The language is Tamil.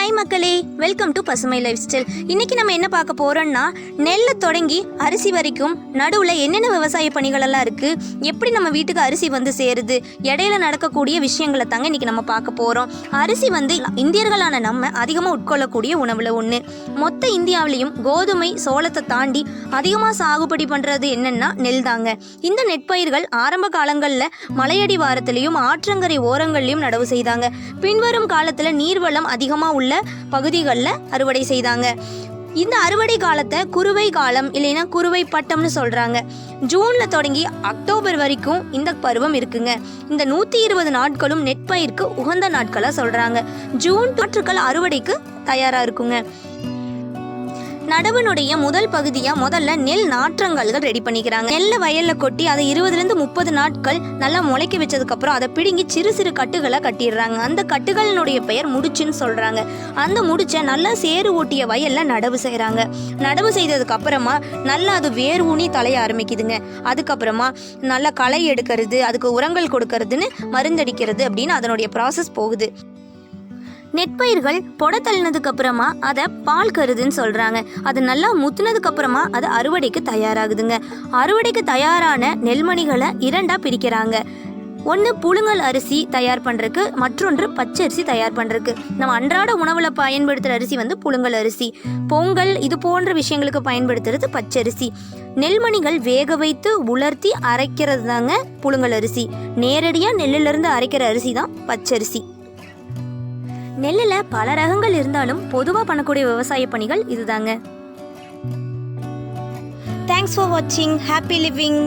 ஹாய் மக்களே, வெல்கம் டு பசுமை லைஃப் ஸ்டைல். இன்னைக்கு நம்ம என்ன பார்க்க போறோம்னா, நெல்லை தொடங்கி அரிசி வரைக்கும் நடுவில் என்னென்ன விவசாய பணிகளெல்லாம் இருக்குது, எப்படி நம்ம வீட்டுக்கு அரிசி வந்து சேருது, இடையில நடக்கக்கூடிய விஷயங்களை தாங்க இன்னைக்கு நம்ம பார்க்க போகிறோம். அரிசி வந்து இந்தியர்களான நம்ம அதிகமாக உட்கொள்ளக்கூடிய உணவில் ஒன்று. மொத்த இந்தியாவிலையும் கோதுமை சோளத்தை தாண்டி அதிகமாக சாகுபடி பண்ணுறது என்னென்னா நெல் தாங்க. இந்த நெற்பயிர்கள் ஆரம்ப காலங்களில் மலையடி வாரத்திலையும் ஆற்றங்கரை ஓரங்கள்லையும் நடவு செய்தாங்க. பின்வரும் காலத்தில் நீர்வளம் அதிகமாக உள்ள பகுதிகளில் அறுவடை செய்தாங்க. இந்த அறுவடை காலத்தை குறுவை காலம் இல்லைன்னா குறுவை பட்டம்னு சொல்கிறாங்க. ஜூனில் தொடங்கி அக்டோபர் வரைக்கும் இந்த பருவம் இருக்குங்க. இந்த 120 நாட்களும் நெற்பயிருக்கு உகந்த நாட்களாக சொல்கிறாங்க. ஜூன் நாற்றுக்கள் அறுவடைக்கு தயாராக இருக்குங்க. நடவனுடைய முதல் பகுதியாக முதல்ல நெல் நாற்றங்கள்கள் ரெடி பண்ணிக்கிறாங்க. நெல்லை வயலில் கொட்டி அதை 20 to 30 நாட்கள் நல்லா முளைக்க வச்சதுக்கப்புறம் அதை பிடுங்கி சிறு சிறு கட்டுகளை கட்டிடுறாங்க. அந்த கட்டுகளினுடைய பெயர் முடிச்சுன்னு சொல்கிறாங்க. அந்த முடிச்சை நல்லா சேறு ஓட்டிய வயலில் நடவு செய்கிறாங்க. நடவு செய்ததுக்கு அப்புறமா நல்லா அது வேர் ஊனி தலைய ஆரம்பிக்குதுங்க. அதுக்கப்புறமா நல்லா களை எடுக்கிறது, அதுக்கு உரங்கள் கொடுக்கறதுன்னு மருந்தடிக்கிறது அப்படின்னு அதனுடைய ப்ராசஸ் போகுது. நெற்பயிர்கள் பொட தள்ளினதுக்கு அப்புறமா அதை பால் கருதுன்னு சொல்கிறாங்க. அது நல்லா முத்துனதுக்கு அப்புறமா அது அறுவடைக்கு தயாராகுதுங்க. அறுவடைக்கு தயாரான நெல்மணிகளை 2ஆக பிரிக்கிறாங்க. ஒன்று புழுங்கல் அரிசி தயார் பண்ணுறதுக்கு, மற்றொன்று பச்சரிசி தயார் பண்ணுறதுக்கு. நம்ம அன்றாட உணவில் பயன்படுத்துகிற அரிசி வந்து புழுங்கல் அரிசி. பொங்கல் இது போன்ற விஷயங்களுக்கு பயன்படுத்துறது பச்சரிசி. நெல்மணிகள் வேக வைத்து உலர்த்தி அரைக்கிறது தாங்க புழுங்கல் அரிசி. நேரடியாக நெல்லிலிருந்து அரைக்கிற அரிசி தான் பச்சரிசி. நெல்லில் பல ரகங்கள் இருந்தாலும் பொதுவாக பண்ணக்கூடிய விவசாய பணிகள் இதுதாங்க. தேங்க்ஸ் ஃபார் வாட்சிங். Happy living.